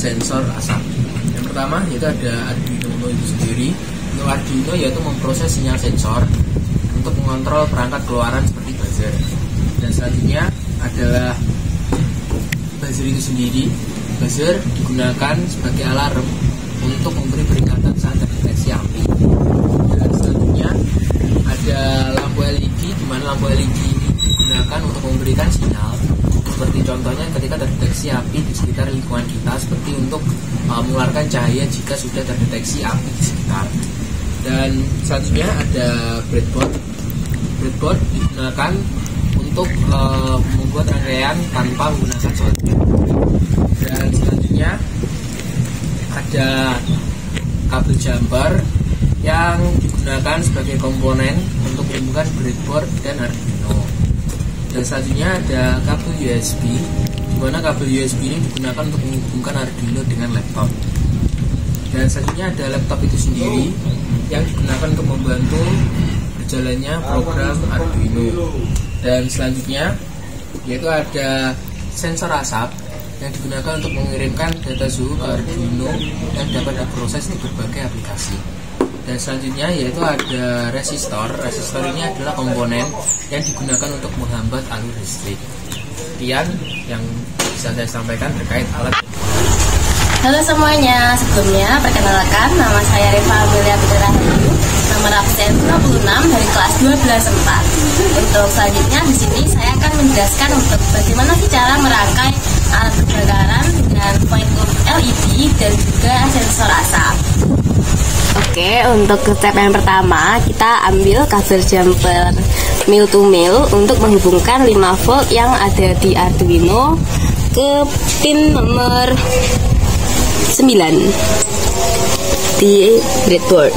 sensor asap. Yang pertama yaitu ada Arduino itu sendiri. Untuk Arduino yaitu memproses sinyal sensor untuk mengontrol perangkat keluaran seperti buzzer. Dan selanjutnya adalah buzzer itu sendiri. Buzzer digunakan sebagai alarm untuk memberi peringatan saat terdeteksi api. Dan selanjutnya ada lampu LED, di mana lampu LED ini digunakan untuk memberikan sinyal. Seperti contohnya ketika terdeteksi api di sekitar lingkungan kita, seperti untuk mengeluarkan cahaya jika sudah terdeteksi api di sekitar. Dan selanjutnya ada breadboard. Breadboard digunakan untuk membuat rangkaian tanpa menggunakan solder. Dan selanjutnya ada kabel jumper yang digunakan sebagai komponen untuk menghubungkan breadboard dan Arduino. Dan selanjutnya ada kabel USB, di mana kabel USB ini digunakan untuk menghubungkan Arduino dengan laptop. Dan selanjutnya ada laptop itu sendiri yang digunakan untuk membantu berjalannya program Arduino. Dan selanjutnya yaitu ada sensor asap yang digunakan untuk mengirimkan data suhu ke Arduino yang dapat diproses di berbagai aplikasi. Dan selanjutnya yaitu ada resistor. Resistor ini adalah komponen yang digunakan untuk menghambat alur listrik. Sekian yang bisa saya sampaikan terkait alat. Halo semuanya, sebelumnya perkenalkan nama saya Reva Amelia Rahayu, nomor absen 26 dari kelas 12/4. Untuk selanjutnya di sini saya akan menjelaskan untuk bagaimana sih cara merangkai alat kebakaran dengan point lamp LED dan juga sensor asap. Oke, untuk step yang pertama kita ambil kabel jumper mil to mil untuk menghubungkan 5 volt yang ada di Arduino ke pin nomor 9 di breadboard.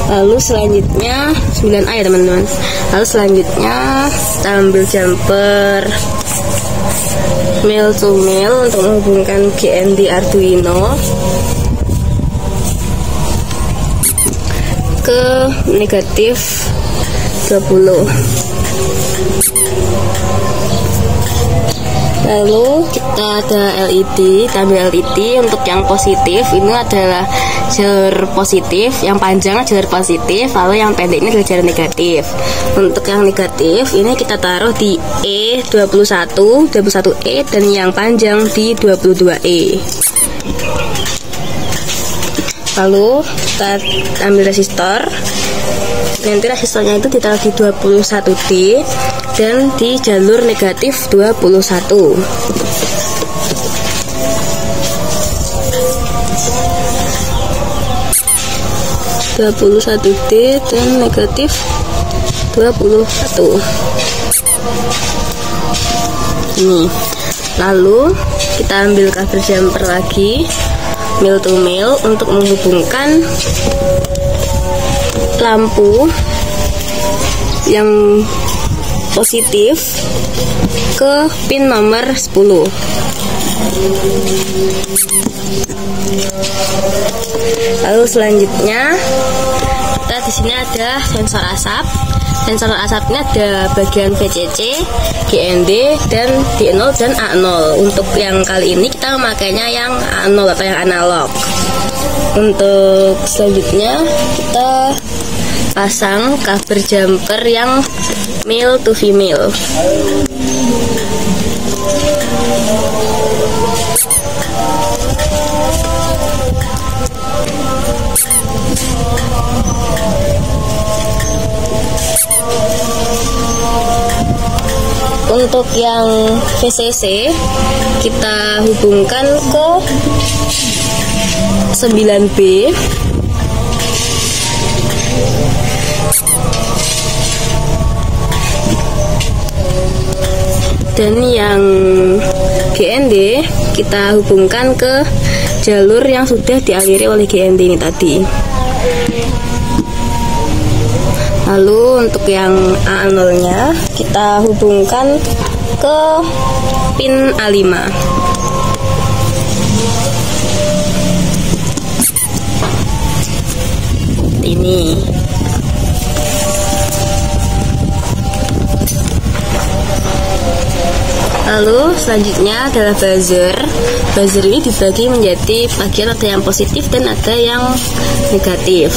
Lalu selanjutnya 9A ya teman-teman. Lalu selanjutnya kita ambil jumper mil to mil untuk menghubungkan GND Arduino ke negatif 20. Lalu kita ada LED, tambah LED untuk yang positif ini adalah jalur positif, yang panjang jalur positif, lalu yang pendek ini adalah jalur negatif. Untuk yang negatif ini kita taruh di E21, 21E, dan yang panjang di 22E. Lalu kita ambil resistor. Nanti resistornya itu ditaruh di 21D dan di jalur negatif 21. D dan negatif 21. Ini. Lalu kita ambil kabel jumper lagi mil to mil untuk menghubungkan lampu yang positif ke pin nomor 10. Lalu selanjutnya kita di sini ada sensor asap. Sensor asapnya ada bagian VCC, GND, dan D0 dan A0. Untuk yang kali ini kita memakainya yang A0 atau yang analog. Untuk selanjutnya kita pasang cover jumper yang male to female. Untuk yang VCC kita hubungkan ke 9B. Dan yang GND kita hubungkan ke jalur yang sudah dialiri oleh GND ini tadi. Lalu untuk yang A0 nya kita hubungkan ke pin A5. Ini. Lalu selanjutnya adalah buzzer. Buzzer ini dibagi menjadi bagian ada yang positif dan ada yang negatif.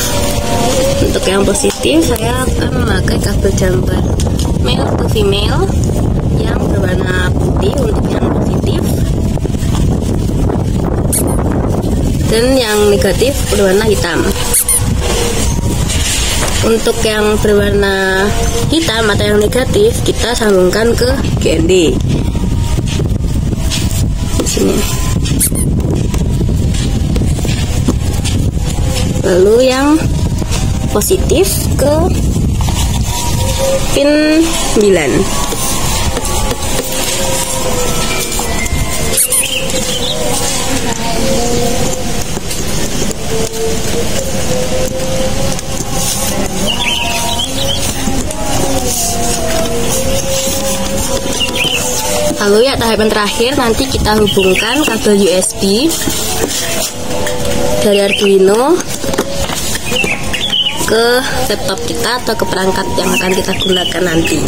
Untuk yang positif saya akan memakai kabel jumper male to female yang berwarna putih untuk yang positif, dan yang negatif berwarna hitam. Untuk yang berwarna hitam atau yang negatif kita sambungkan ke GND di sini. Lalu yang positif ke pin 9. Lalu ya tahapan terakhir nanti kita hubungkan kabel USB dari Arduino ke laptop kita atau ke perangkat yang akan kita gunakan nanti.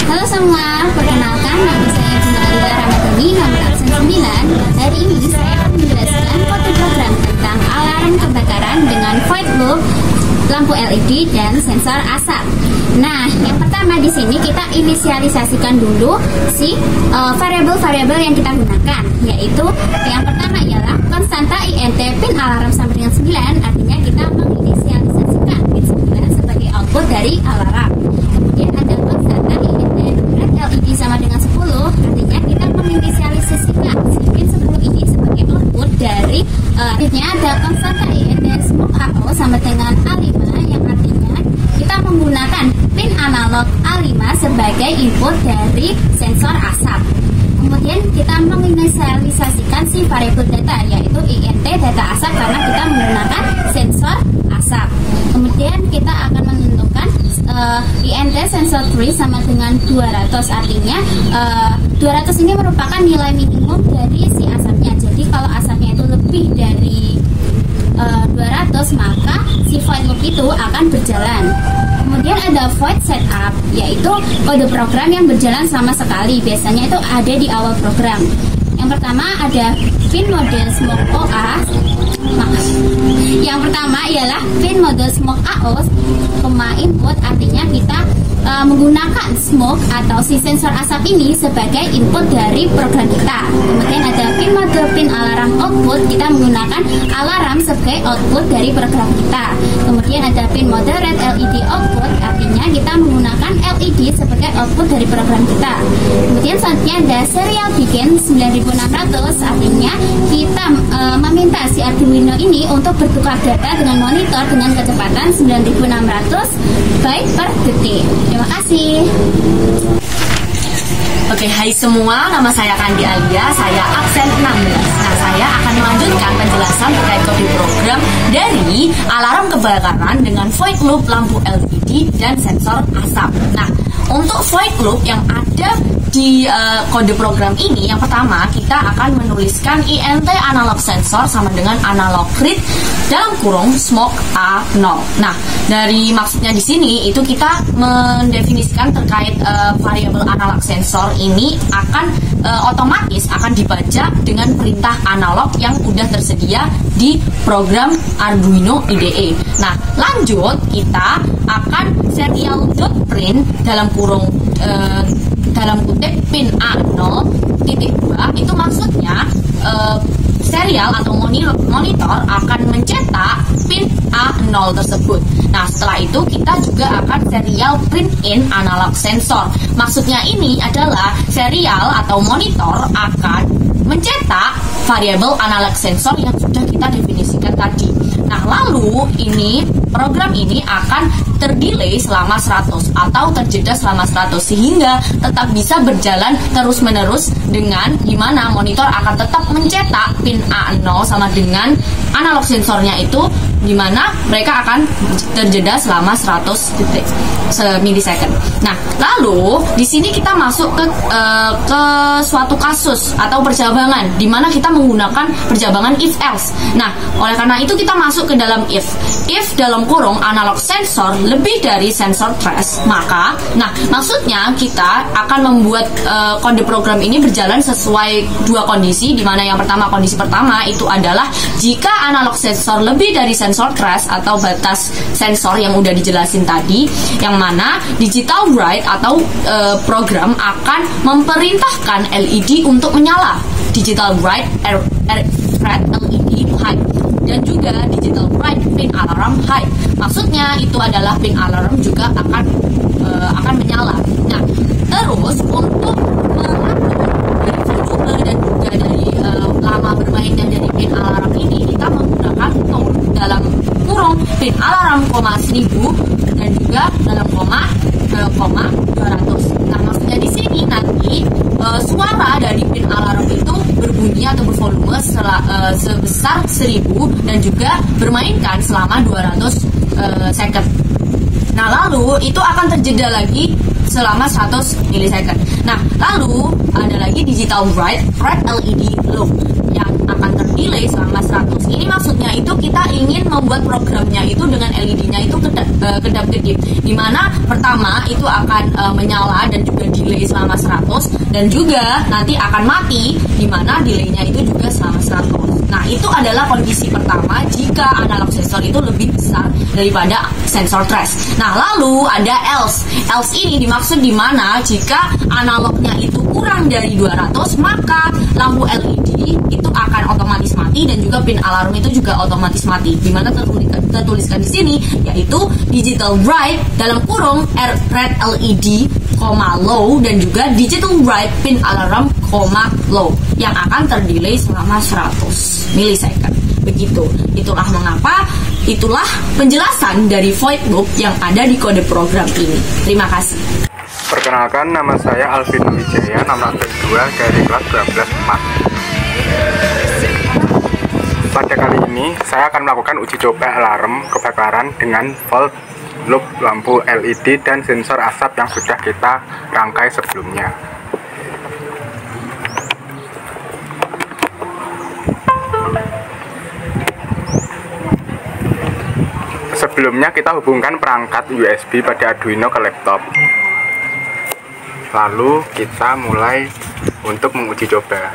Halo semua, perkenalkan nama saya Bunda Alida Ramadhani, nomor absen 9. Hari ini saya akan menjelaskan kode program tentang alarm kebakaran dengan void loop, lampu LED dan sensor asap. Nah, yang pertama di sini kita inisialisasikan dulu si variabel-variabel yang kita gunakan, yaitu yang pertama ialah konstanta INT pin alarm sampai dengan 9, artinya kita menginisialisasikan pin 9 sebagai output dari alarm. Kemudian ada konstanta INT red LED sama dengan 10, artinya kita menginisialisasikan si pin 10 ini sebagai output dari selanjutnya ada konstanta INT smoke AO sama dengan A5, yang artinya kita menggunakan pin analog A5 sebagai input dari sensor asap. Kemudian kita menginisialisasikan si variabel data, yaitu INT data asap karena kita menggunakan sensor asap. Kemudian kita akan menentukan INT sensor tree sama dengan 200, artinya 200 ini merupakan nilai minimum dari si asapnya. Jadi kalau asapnya itu lebih dari 200, maka si void loop itu akan berjalan. Kemudian ada void setup, yaitu kode program yang berjalan sama sekali. Biasanya itu ada di awal program. Yang pertama ada pin mode smoke OA. Yang pertama ialah pin mode smoke AO, input, artinya kita menggunakan smoke atau si sensor asap ini sebagai input dari program kita. Kemudian ada pin mode pin alarm output, kita menggunakan alarm sebagai output dari program kita. Kemudian ada pin mode red LED output, artinya kita menggunakan LED sebagai output dari program kita. Kemudian selanjutnya ada serial begin 9600, artinya kita meminta si Arduino ini untuk bertukar data dengan monitor dengan kecepatan 9600 byte per detik. Terima kasih. Oke, hai semua, nama saya Kandi Alia, saya absen 16. Nah, saya akan melanjutkan penjelasan terkait kode program dari alarm kebakaran dengan void loop, lampu LED, dan sensor asap. Nah, untuk void loop yang ada di kode program ini, yang pertama kita akan menuliskan INT analog sensor sama dengan analog read dalam kurung smoke A0. Nah, dari maksudnya di sini itu kita mendefinisikan terkait variabel analog sensor ini akan otomatis akan dibaca dengan perintah analog yang udah tersedia di program Arduino IDE. Nah, lanjut kita akan serial.print dalam kurung dalam kutip pin A0.2, itu maksudnya serial atau monitor akan mencetak pin A0 tersebut. Nah, setelah itu kita juga akan serial print in analog sensor. Maksudnya ini adalah serial atau monitor akan mencetak variabel analog sensor yang sudah kita definisikan tadi. Nah, lalu ini program ini akan terdelay selama 100 atau terjeda selama 100 sehingga tetap bisa berjalan terus-menerus dengan dimana monitor akan tetap mencetak pin A0 sama dengan analog sensornya itu dimana mereka akan terjeda selama 100 detik. milisekund. Nah, lalu di sini kita masuk ke suatu kasus atau perjabangan di mana kita menggunakan perjabangan if else. Nah, oleh karena itu kita masuk ke dalam if dalam kurung analog sensor lebih dari sensor trace, maka maksudnya kita akan membuat kode program ini berjalan sesuai dua kondisi, di mana yang pertama, kondisi pertama itu adalah jika analog sensor lebih dari sensor trace atau batas sensor yang udah dijelasin tadi, yang mana digital write atau program akan memerintahkan LED untuk menyala. Digital write red LED high dan juga digital write pin alarm high. Maksudnya itu adalah pin alarm juga akan menyala. Nah, terus untuk dari volume dan juga dari lama bermainnya dari pin alarm ini, kita menggunakan tone dalam kurung pin alarm, 1000 dan juga dalam koma 200. Nah, maksudnya di sini nanti suara dari pin alarm itu berbunyi atau bervolume sebesar 1000 dan juga bermainkan selama 200 second. Nah, lalu itu akan terjeda lagi selama 100 milisecond. Nah, lalu ada lagi digital write red LED low yang akan terdelay selama 100. Ini maksudnya itu kita ingin membuat programnya itu dengan LED-nya itu kedap-kedip, dimana pertama itu akan menyala dan juga delay selama 100 dan juga nanti akan mati, dimana delaynya itu juga selama 100. Nah, itu adalah kondisi pertama jika analog sensor itu lebih besar daripada sensor trace. Nah, lalu ada else. Else ini dimaksud dimana jika analognya itu kurang dari 200, maka lampu LED itu akan otomatis mati dan juga pin alarm itu juga otomatis mati. Dimana tertuliskan di sini yaitu digital write dalam kurung red LED, low dan juga digital write pin alarm, low yang akan terdelay selama 100 milisecond. Begitu. Itulah mengapa, itulah penjelasan dari void loop yang ada di kode program ini. Terima kasih. Perkenalkan, nama saya Alvin Wijaya, nama absen 2 dari kelas 12/4. Pada kali ini, saya akan melakukan uji coba alarm kebakaran dengan volt loop lampu LED dan sensor asap yang sudah kita rangkai sebelumnya. Sebelumnya kita hubungkan perangkat USB pada Arduino ke laptop. Lalu kita mulai untuk menguji coba.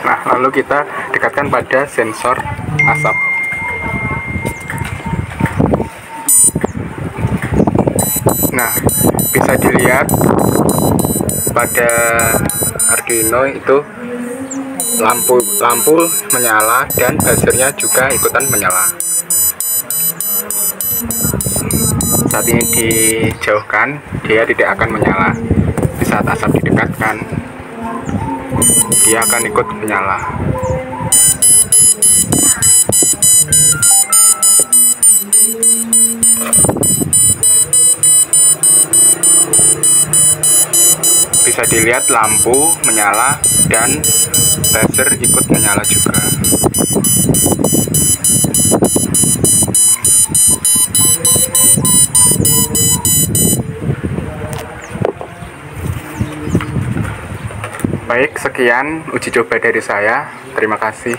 Nah, lalu kita dekatkan pada sensor asap. Nah, bisa dilihat pada Arduino itu lampu menyala dan buzzernya juga ikutan menyala. Saat ini dijauhkan, dia tidak akan menyala. Di saat asap didekatkan, dia akan ikut menyala. Bisa dilihat lampu menyala dan buzzer ikut menyala juga. Baik, sekian uji coba dari saya. Terima kasih.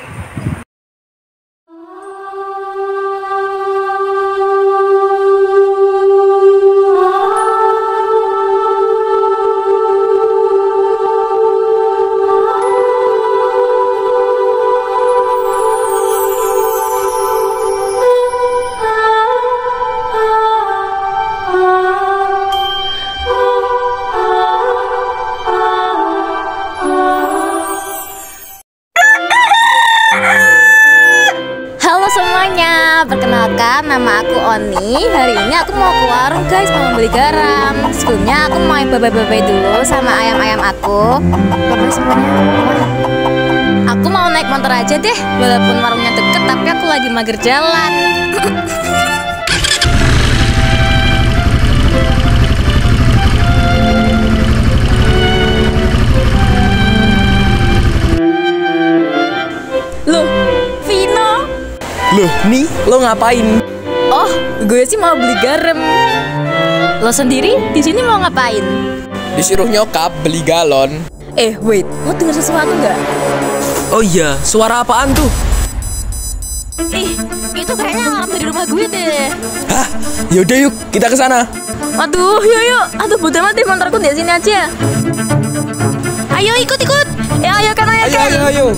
Perkenalkan, nama aku Oni. Hari ini aku mau ke warung guys, mau beli garam. Sebelumnya aku mau babai-babai dulu sama ayam-ayam aku. Aku mau naik motor aja deh, walaupun warungnya deket, tapi aku lagi mager jalan. Loh, nih lo ngapain? Oh, gue sih mau beli garam. Lo sendiri di sini mau ngapain? Disuruh nyokap beli galon. Wait, lo dengar sesuatu nggak? Oh iya, suara apaan tuh? Itu kayaknya alarm dari rumah gue deh. Hah? Yaudah yuk, kita ke sana. Aduh, yuk. Aduh, bodoh amat deh, motorku di sini aja. Ayo ikut. Ayo kan. Ayo.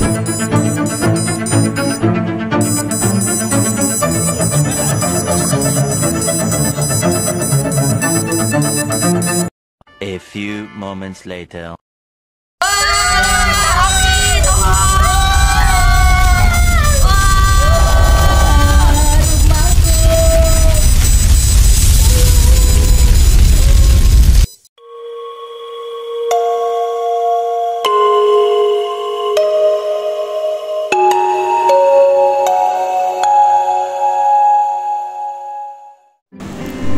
A few moments later.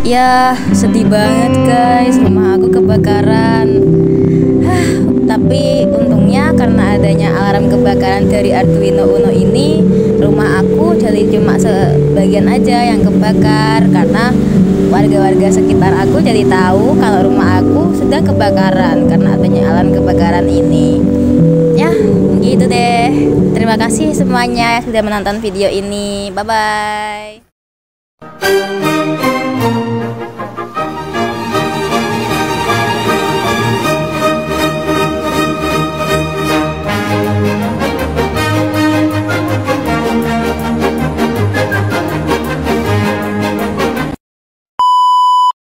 Ya, sedih banget guys, rumah aku kebakaran. Tapi untungnya karena adanya alarm kebakaran dari Arduino Uno ini, rumah aku jadi cuma sebagian aja yang kebakar. Karena warga-warga sekitar aku jadi tahu kalau rumah aku sedang kebakaran karena adanya alarm kebakaran ini. Ya, gitu deh. Terima kasih semuanya yang sudah menonton video ini. Bye-bye.